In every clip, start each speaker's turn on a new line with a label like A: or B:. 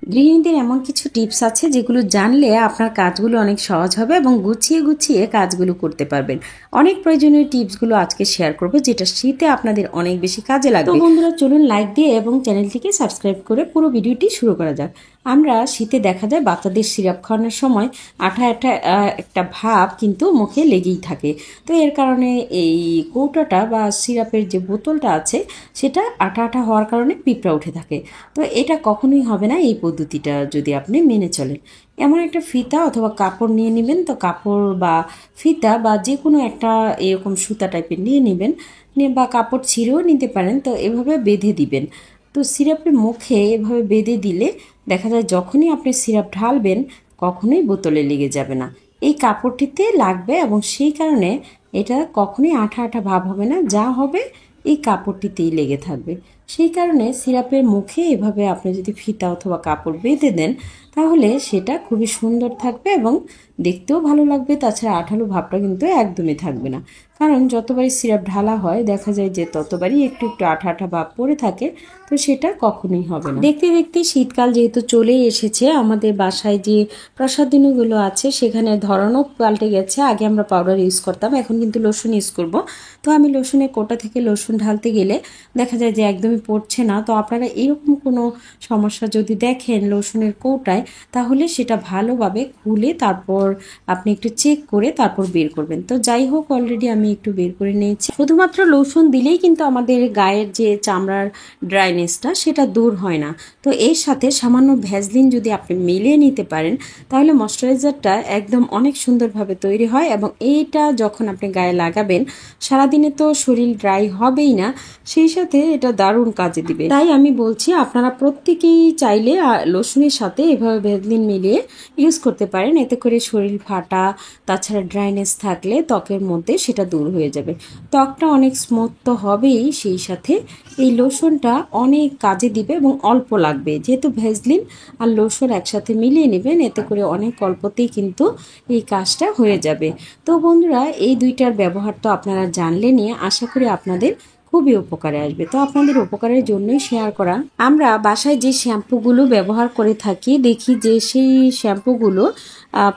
A: গৃহিণীদের এমন কিছু টিপস আছে যেগুলো জানলে আপনার কাজগুলো অনেক সহজ হবে এবং গুছিয়ে গুছিয়ে কাজগুলো করতে পারবেন। অনেক প্রয়োজনীয় টিপসগুলো আজকে শেয়ার করব, যেটা শীতে আপনাদের অনেক বেশি কাজে লাগবে। তো বন্ধুরা, চলুন লাইক দিয়ে এবং চ্যানেলটিকে সাবস্ক্রাইব করে পুরো ভিডিওটি শুরু করা যাক। আমরা শীতে দেখা যায় বাচ্চাদের সিরাপ খাওয়ানোর সময় আঠা আঠা একটা ভাব কিন্তু মুখে লেগেই থাকে। তো এর কারণে এই কৌটাটা বা সিরাপের যে বোতলটা আছে সেটা আঠা আঠা হওয়ার কারণে পিঁপড়া উঠে থাকে। তো এটা কখনোই হবে না এই পদ্ধতিটা যদি আপনি মেনে চলেন। এমন একটা ফিতা অথবা কাপড় নিয়ে নেবেন। তো কাপড় বা ফিতা বা যে কোনো একটা এরকম সুতা টাইপের নিয়ে নেবেন, বা কাপড় ছিঁড়েও নিতে পারেন। তো এভাবে বেঁধে দিবেন। তো সিরাপের মুখে এভাবে বেঁধে দিলে দেখা যায় যখনই আপনি সিরাপ ঢালবেন কখনোই বোতলে লেগে যাবে না, এই কাপড়টিতে লাগবে এবং সেই কারণে এটা কখনোই আঠা আঠা ভাব হবে না, যা হবে এই কাপড়টিতেই লেগে থাকবে। সেই কারণে সিরাপের মুখে এভাবে আপনি যদি ফিতা অথবা কাপড় বেঁধে দেন তাহলে সেটা খুবই সুন্দর থাকবে এবং দেখতেও ভালো লাগবে। তাছাড়া আঠালো ভাবটা কিন্তু একদমই থাকবে না, কারণ যতবারই সিরাপ ঢালা হয় দেখা যায় যে ততবারই একটু একটু আঠা আঠা ভাব পড়ে থাকে। তো সেটা কখনোই হবে না। দেখতে দেখতে শীতকাল যেহেতু চলেই এসেছে, আমাদের বাসায় যে প্রসাধনীগুলো আছে সেখানে ধরনও পাল্টে গেছে। আগে আমরা পাউডার ইউজ করতাম, এখন কিন্তু লোশন ইউজ করব। তো আমি লোশনের কোটা থেকে লোশন ঢালতে গেলে দেখা যায় যে একদমই পড়ছে না। তো আপনারা এরকম কোনো সমস্যা যদি দেখেন লোশনের কৌটায়, তাহলে সেটা ভালোভাবে খুলে তারপর আপনি একটু চেক করে তারপর বের করবেন। তো যাই হোক, অলরেডি আমি একটু বের করে নিয়েছি। শুধুমাত্র লোশন দিলেই কিন্তু আমাদের গায়ের যে চামড়ার ড্রাইনেসটা সেটা দূর হয় না। তো এর সাথে সামান্য ভ্যাসলিন যদি আপনি মিলিয়ে নিতে পারেন তাহলে ময়শ্চারাইজারটা একদম অনেক সুন্দরভাবে তৈরি হয় এবং এইটা যখন আপনি গায়ে লাগাবেন সারাদিনে তো শরীর ড্রাই হবেই না, সেই সাথে এটা দারুণ কাজে দিবে। তাই আমি বলছি আপনারা প্রত্যেকেই চাইলে লোশনের সাথে এভাবে ভ্যাসলিন মিলিয়ে ইউজ করতে পারেন। এতে করে শরীর ফাটা তাছাড়া ড্রাইনেস থাকলে ত্বকের মধ্যে সেটা দূর হয়ে যাবে। ত্বকটা অনেক স্মুথ তো হবেই, সেই সাথে এই লোশনটা অনেক কাজে দিবে এবং অল্প লাগবে। যেহেতু ভ্যাসলিন আর লোশন একসাথে মিলিয়ে নেবেন, এতে করে অনেক অল্পতেই কিন্তু এই কাজটা হয়ে যাবে। তো বন্ধুরা, এই দুইটার ব্যবহার তো আপনারা জানলেনই, আশা করি আপনাদের খুবই উপকারে আসবে। তো আপনাদের উপকারের জন্যই শেয়ার করা। আমরা বাসায় যে শ্যাম্পুগুলো ব্যবহার করে থাকি দেখি যে সেই শ্যাম্পুগুলো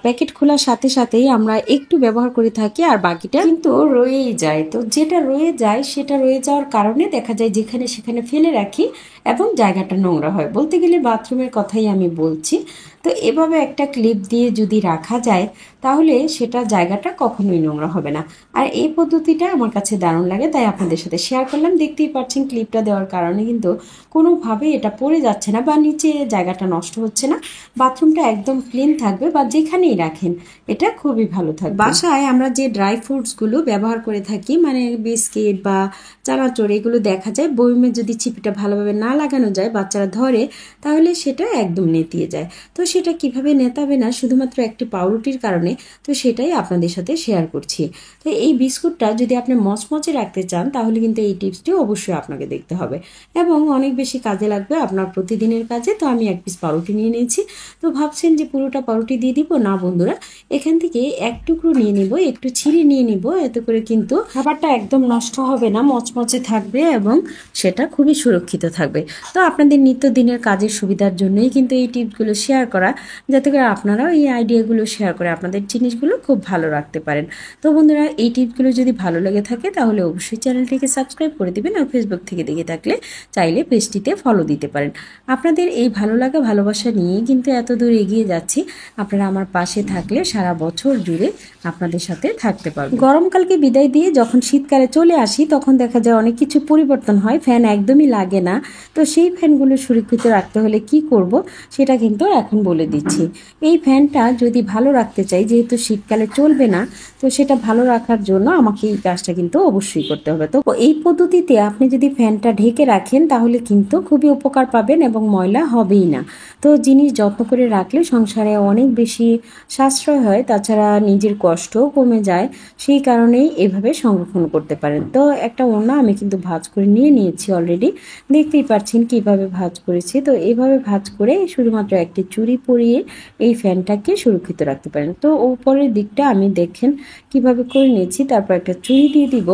A: প্যাকেট খোলার সাথে সাথেই আমরা একটু ব্যবহার করে থাকি আর বাকিটা কিন্তু রয়েই যায়। তো যেটা রয়ে যায় সেটা রয়ে যাওয়ার কারণে দেখা যায় যেখানে সেখানে ফেলে রাখি এবং জায়গাটা নোংরা হয়। বলতে গেলে বাথরুমের কথাই আমি বলছি। তো এভাবে একটা ক্লিপ দিয়ে যদি রাখা যায় তাহলে সেটা জায়গাটা কখনোই নোংরা হবে না। আর এই পদ্ধতিটা আমার কাছে দারুণ লাগে, তাই আপনাদের সাথে শেয়ার করলাম। দেখতেই পাচ্ছেন ক্লিপটা দেওয়ার কারণে কিন্তু কোনোভাবে এটা পড়ে যাচ্ছে না বা নিচে জায়গাটা নষ্ট হচ্ছে না। বাথরুমটা একদম ক্লিন থাকবে বা যেখানেই রাখেন এটা খুবই ভালো থাকবে। বাসায় আমরা যে ড্রাই ফ্রুটসগুলো ব্যবহার করে থাকি, মানে বিস্কিট বা চানাচুর, এগুলো দেখা যায় বয়মে যদি চিপিটা ভালোভাবে না লাগানো যায়, বাচ্চারা ধরে, তাহলে সেটা একদম নেতিয়ে যায়। তো সেটা কিভাবে নেতাবে না শুধুমাত্র একটি পাউরুটির কারণে, তো সেটাই আপনাদের সাথে শেয়ার করছি। তো এই বিস্কুটটা যদি আপনি মচমচে রাখতে চান তাহলে কিন্তু এই টিপসটি অবশ্যই আপনাকে দেখতে হবে এবং অনেক বেশি কাজে লাগবে আপনার প্রতিদিনের কাজে। তো আমি এক পিস পাউরুটি নিয়ে নিয়েছি। তো ভাবছেন যে পুরোটা পাউরুটি দিয়ে দিব, না বন্ধুরা, এখান থেকে এক টুকরো নিয়ে নিব, একটু ছিঁড়ে নিয়ে নিব। এতে করে কিন্তু খাবারটা একদম নষ্ট হবে না, মচমচে থাকবে এবং সেটা খুবই সুরক্ষিত থাকবে। তো আপনাদের নিত্যদিনের কাজের সুবিধার জন্যই কিন্তু এই টিপসগুলো শেয়ার করা, যাতে করে আপনারাও এই আইডিয়াগুলো শেয়ার করে আপনাদের জিনিসগুলো খুব ভালো রাখতে পারেন। তো বন্ধুরা, এই টিপসগুলো যদি ভালো লেগে থাকে তাহলে অবশ্যই চ্যানেলটিকে সাবস্ক্রাইব করে দিবেন আর ফেসবুক থেকে দেখে থাকলে চাইলে পেজটিতে ফলো দিতে পারেন। আপনাদের এই ভালো লাগা ভালোবাসা নিয়েই কিন্তু এত দূর এগিয়ে যাচ্ছি। আপনারা আমার পাশে থাকলে সারা বছর জুড়ে আপনাদের সাথে থাকতে পারবো। গরমকালকে বিদায় দিয়ে যখন শীতকালে চলে আসি তখন দেখা যায় অনেক কিছু পরিবর্তন হয়, ফ্যান একদমই লাগে না। তো সেই ফ্যানগুলো সুরক্ষিত রাখতে হলে কি করব সেটা কিন্তু এখন বলে দিচ্ছি। এই ফ্যানটা যদি ভালো রাখতে চাই, যেহেতু শীতকালে চলবে না, তো সেটা ভালো রাখার জন্য আমাকে এই কাজটা কিন্তু অবশ্যই করতে হবে। তো এই পদ্ধতিতে আপনি যদি ফ্যানটা ঢেকে রাখেন তাহলে কিন্তু খুবই উপকার পাবেন এবং ময়লা হবেই না। তো জিনিস যত্ন করে রাখলে সংসারে অনেক বেশি সাশ্রয় হয়, তাছাড়া নিজের কষ্টও কমে যায়। সেই কারণেই এভাবে সংরক্ষণ করতে পারেন। তো একটা ওড়না আমি কিন্তু ভাঁজ করে নিয়ে নিয়েছি অলরেডি, দেখতেই পাচ্ছেন কিভাবে ভাঁজ করেছি। তো এইভাবে ভাঁজ করে শুধুমাত্র একটি চুড়ি পরিয়ে এই ফ্যানটাকে সুরক্ষিত রাখতে পারেন। তো উপরের দিকটা আমি দেখেন কিভাবে করে নিয়েছি, তারপর একটা চুড়ি দিয়ে দিব।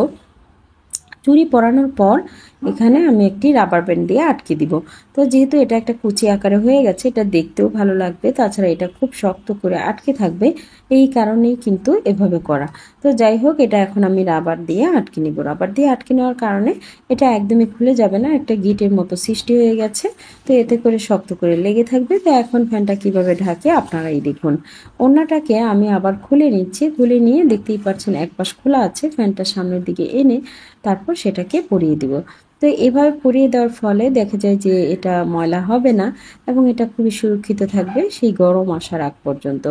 A: চুড়ি পরানোর পর এখানে আমি একটি রাবার ব্যান্ড দিয়ে আটকে দিব। তো যেহেতু এটা একটা কুচি আকারে হয়ে গেছে, এটা দেখতেও ভালো লাগবে, তাছাড়া এটা খুব শক্ত করে আটকে থাকবে, এই কারণেই কিন্তু এভাবে করা। তো যাই হোক, এটা এখন আমি রাবার দিয়ে আটকে নিব। রাবার দিয়ে আটকে নেওয়ার কারণে এটা একদমই খুলে যাবে না, একটা গিটের মতো সৃষ্টি হয়ে গেছে। তো এতে করে শক্ত করে লেগে থাকবে। তো এখন ফ্যানটা কিভাবে ঢাকে আপনারাই দেখুন। ওড়নাটাকে আমি আবার খুলে নিচ্ছি। খুলে নিয়ে দেখতেই পাচ্ছেন এক পাশ খোলা আছে, ফ্যানটা সামনের দিকে এনে তারপর সেটাকে পরিয়ে দিব। তো এভাবে পরিয়ে দেওয়ার ফলে দেখা যায় যে এটা ময়লা হবে না এবং এটা খুবই সুরক্ষিত থাকবে সেই গরম আসার আগ পর্যন্ত।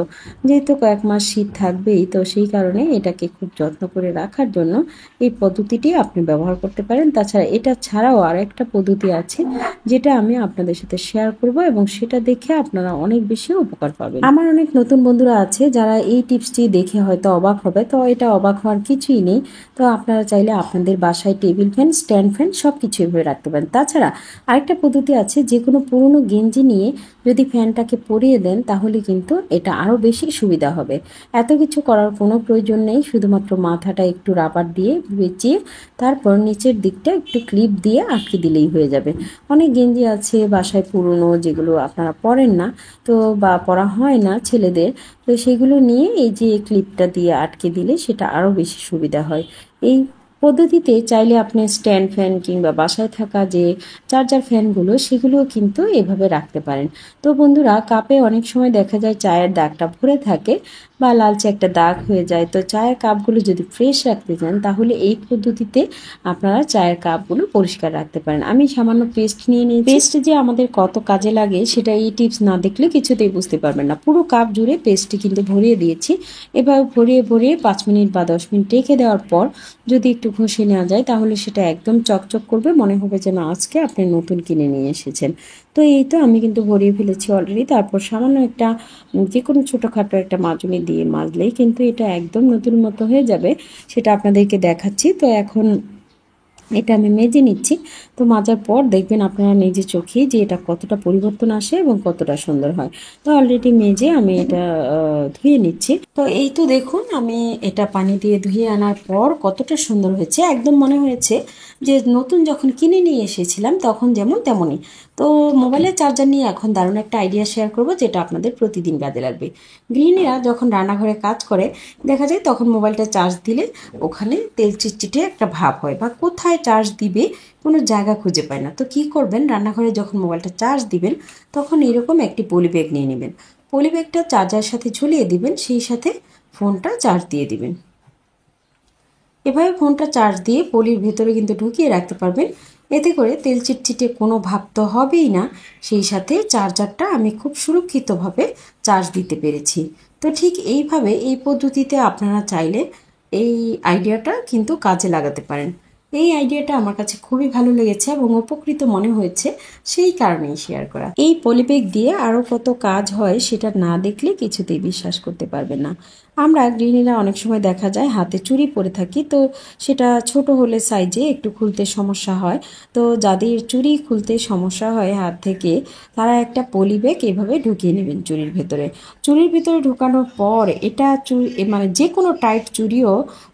A: যেহেতু কয়েক মাস শীত থাকবেই, তো সেই কারণে এটাকে খুব যত্ন করে রাখার জন্য এই পদ্ধতিটি আপনি ব্যবহার করতে পারেন। তাছাড়া এটা ছাড়াও আর একটা পদ্ধতি আছে, যেটা আমি আপনাদের সাথে শেয়ার করব এবং সেটা দেখে আপনারা অনেক বেশি উপকার পাবেন। আমার অনেক নতুন বন্ধুরা আছে যারা এই টিপসটি দেখে হয়তো অবাক হবে, তো এটা অবাক হওয়ার কিছুই নেই। তো আপনারা চাইলে আপনাদের বাসায় টেবিল ফ্যান, স্ট্যান্ড ফ্যান সব কিছু এভাবে রাখতে পারেন। তাছাড়া আরেকটা পদ্ধতি আছে, যে কোনো পুরনো গেঞ্জি নিয়ে যদি ফ্যানটাকে পরিয়ে দেন তাহলে কিন্তু এটা আরও বেশি সুবিধা হবে। এত কিছু করার কোনো প্রয়োজন নেই, শুধুমাত্র মাথাটা একটু রাবার দিয়ে পেঁচিয়ে তারপর নিচের দিকটা একটু ক্লিপ দিয়ে আটকে দিলেই হয়ে যাবে। অনেক গেঞ্জি আছে বাসায় পুরনো, যেগুলো আপনারা পরেন না, তো বা পরা হয় না ছেলেদের, তো সেগুলো নিয়ে এই যে ক্লিপটা দিয়ে আটকে দিলে সেটা আরও বেশি সুবিধা হয়। এই পদ্ধতিতে চাইলে আপনি স্ট্যান্ড ফ্যান কিংবা বাসায় থাকা যে চার্জার ফ্যানগুলো সেগুলোও কিন্তু এভাবে রাখতে পারেন। তো বন্ধুরা, কাপে অনেক সময় দেখা যায় চায়ের দাগটা ভরে থাকে বা লালচে একটা দাগ হয়ে যায়। তো চায়ের কাপগুলো যদি ফ্রেশ রাখতে চান তাহলে এই পদ্ধতিতে আপনারা চায়ের কাপগুলো পরিষ্কার রাখতে পারেন। আমি সামান্য পেস্ট নিয়ে নিয়েছি। পেস্ট যে আমাদের কত কাজে লাগে সেটা এই টিপস না দেখলে কিছুতেই বুঝতে পারবেন না। পুরো কাপ জুড়ে পেস্টটি কিন্তু ভরিয়ে দিয়েছি। এভাবে ভরিয়ে ভরিয়ে 5 মিনিট বা 10 মিনিট রেখে দেওয়ার পর যদি একটু ঘষে নেওয়া যায় তাহলে সেটা একদম চকচক করবে, মনে হবে যেন আজকে আপনি নতুন কিনে নিয়ে এসেছেন। তো এই তো আমি কিন্তু ভরিয়ে ফেলেছি অলরেডি। তারপর সামান্য একটা যে কোনো ছোটোখাটো একটা মাজনি দিয়ে মাজলেই কিন্তু এটা একদম নতুন মতো হয়ে যাবে। সেটা আপনাদেরকে দেখাচ্ছি। তো এখন এটা আমি মেজে নিচ্ছি। তো মাজার পর দেখবেন আপনারা নিজে চোখেই যে এটা কতটা পরিবর্তন আসে এবং কতটা সুন্দর হয়। তো অলরেডি মেজে আমি এটা ধুয়ে নিচ্ছি। তো এই তো দেখুন, আমি এটা পানি দিয়ে ধুয়ে আনার পর কতটা সুন্দর হয়েছে, একদম মনে হয়েছে যে নতুন যখন কিনে নিয়ে এসেছিলাম তখন যেমন তেমনই। তো মোবাইলের চার্জার নিয়ে এখন দারুণ একটা আইডিয়া শেয়ার করব, যেটা আপনাদের প্রতিদিন কাজে লাগবে। গৃহিণীরা যখন রান্নাঘরে কাজ করে দেখা যায় তখন মোবাইলটা চার্জ দিলে ওখানে তেল চিটচিটে একটা ভাব হয়, বা কোথায় চার্জ দিবে কোনো জায়গা খুঁজে পায় না। তো কি করবেন, রান্নাঘরে যখন মোবাইলটা চার্জ দিবেন তখন এরকম একটি পলি ব্যাগ নিয়ে নেবেন। পলি ব্যাগটা চার্জারের সাথে ঝুলিয়ে দিবেন, সেই সাথে ফোনটা চার্জ দিয়ে দিবেন। এভাবে ফোনটা চার্জ দিয়ে পলির ভেতরে কিন্তু ঢুকিয়ে রাখতে পারবেন। এতে করে তেল চিটচিটে কোনো ভাব তো হবেই না, সেই সাথে চার্জারটা আমি খুব সুরক্ষিতভাবে চার্জ দিতে পেরেছি। তো ঠিক এইভাবে এই পদ্ধতিতে আপনারা চাইলে এই আইডিয়াটা কিন্তু কাজে লাগাতে পারেন। এই আইডিয়াটা আমার কাছে খুবই ভালো লেগেছে এবং উপকৃত মনে হয়েছে, সেই কারণেই শেয়ার করা। এই পলিব্যাগ দিয়ে আরও কত কাজ হয় সেটা না দেখলে কিছুতেই বিশ্বাস করতে পারবেন না। আমরা গৃহিণীরা অনেক সময় দেখা যায় হাতে চুড়ি পরে থাকি, তো সেটা ছোট হলে সাইজে একটু খুলতে সমস্যা হয়। তো যাদের চুড়ি খুলতে সমস্যা হয় হাত থেকে, তারা একটা পলি ব্যাগ এভাবে ঢুকিয়ে নেবেন চুড়ির ভেতরে। চুড়ির ভেতরে ঢোকানোর পর এটা মানে যে কোনো টাইট চুড়িও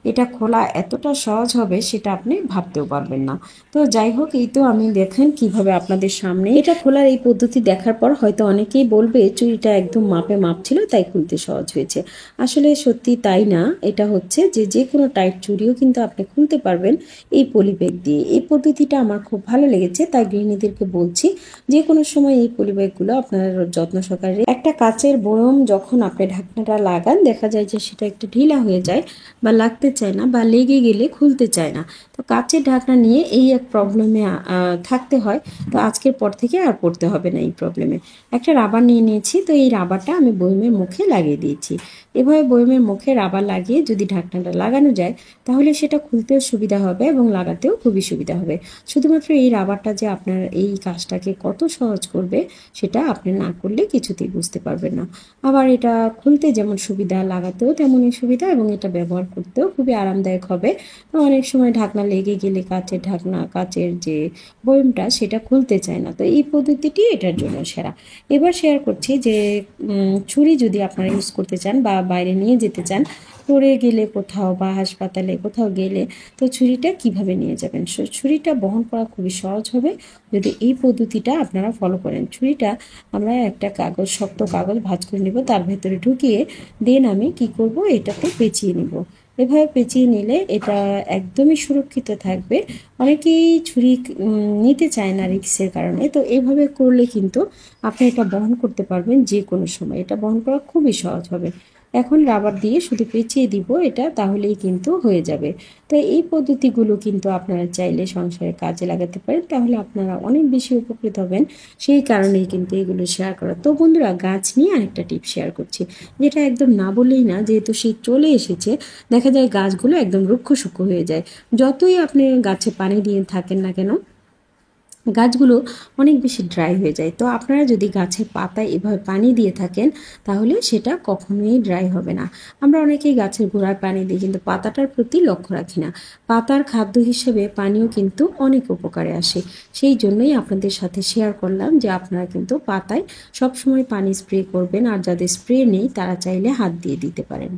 A: এটা খোলা এতটা সহজ হবে সেটা আপনি ভাবতেও পারবেন না। তো যাই হোক, এই তো আমি দেখেন কিভাবে আপনাদের সামনে এটা খোলার এই পদ্ধতি দেখার পর হয়তো অনেকেই বলবে চুড়িটা একদম মাপে মাপ ছিল তাই খুলতে সহজ হয়েছে। আসলে সত্যি তাই না, এটা হচ্ছে যে যে কোনো টাইট চুড়িও কিন্তু আপনি খুলতে পারবেন এই পলি ব্যাগ দিয়ে। এই পদ্ধতিটা আমার খুব ভালো লেগেছে, তাই গৃহিণীদেরকে বলছি যে কোনো সময় এই পলি ব্যাগগুলো আপনার যত্ন সহকারে একটা কাচের বয়ম যখন আপনি ঢাকনাটা লাগান দেখা যায় যে সেটা একটু ঢিলা হয়ে যায় বা লাগতে চায় না বা লেগে গেলে খুলতে চায় না। তো কাচের ঢাকনা নিয়ে এই এক প্রবলেমে থাকতে হয়। তো আজকের পর থেকে আর পড়তে হবে না এই প্রবলেমে। একটা রাবার নিয়ে নিয়েছি, তো এই রাবারটা আমি বয়মের মুখে লাগিয়ে দিয়েছি। এভাবে বয়মের মুখে রাবার লাগিয়ে যদি ঢাকনাটা লাগানো যায় তাহলে সেটা খুলতেও সুবিধা হবে এবং লাগাতেও খুবই সুবিধা হবে। শুধুমাত্র এই রাবারটা যে আপনার এই কাজটাকে কত সহজ করবে সেটা আপনি না করলে কিছুতেই বুঝতে পারবেন না। আবার এটা খুলতে যেমন সুবিধা, লাগাতেও তেমনই সুবিধা এবং এটা ব্যবহার করতেও খুবই আরামদায়ক হবে। অনেক সময় ঢাকনা লেগে লেগে গেলে কাচের ঢাকনা, কাচের যে বয়মটা সেটা খুলতে চায় না। তো এই পদ্ধতিটি এটার জন্য সেরা। এবার শেয়ার করছি যে ছুরি যদি আপনারা ইউজ করতে চান বা বাইরে নিয়ে যেতে চান, পড়ে গেলে কোথাও বা হাসপাতালে কোথাও গেলে, তো ছুরিটা কিভাবে নিয়ে যাবেন। ছুরিটা বহন করা খুবই সহজ হবে যদি এই পদ্ধতিটা আপনারা ফলো করেন। ছুরিটা আমরা একটা কাগজ, শক্ত কাগজ ভাঁজ করে নিব, তার ভেতরে ঢুকিয়ে দেন আমি কি করব, এটাতে পেঁচিয়ে নিব। এভাবে পেঁচিয়ে নিলে এটা একদমই সুরক্ষিত থাকবে। অনেকেই ছুরি নিতে চায় না রিস্কের কারণে, তো এইভাবে করলে কিন্তু আপনি এটা বহন করতে পারবেন যে কোনো সময়। এটা বহন করা খুবই সহজ হবে। এখন রাবার দিয়ে শুধু পেঁচিয়ে দিব এটা, তাহলেই কিন্তু হয়ে যাবে। তো এই পদ্ধতিগুলো কিন্তু আপনারা চাইলে সংসারে কাজে লাগাতে পারেন, তাহলে আপনারা অনেক বেশি উপকৃত হবেন। সেই কারণেই কিন্তু এগুলো শেয়ার করা। তো বন্ধুরা, গাছ নিয়ে আরেকটা টিপ শেয়ার করছি, যেটা একদম না বললেই না। যেহেতু শীত চলে এসেছে, দেখা যায় গাছগুলো একদম রুক্ষ সূক্ষ্ম হয়ে যায়। যতই আপনি গাছে পানি দিয়ে থাকেন না কেন, গাছগুলো অনেক বেশি ড্রাই হয়ে যায়। তো আপনারা যদি গাছের পাতায় এভাবে পানি দিয়ে থাকেন, তাহলে সেটা কখনোই ড্রাই হবে না। আমরা অনেকেই গাছের গোড়ায় পানি দিই, কিন্তু পাতাটার প্রতি লক্ষ্য রাখি না। পাতার খাদ্য হিসেবে পানিও কিন্তু অনেক উপকারে আসে। সেই জন্যই আপনাদের সাথে শেয়ার করলাম যে আপনারা কিন্তু পাতায় সবসময় পানি স্প্রে করবেন, আর যাদের স্প্রে নেই তারা চাইলে হাত দিয়ে দিতে পারেন।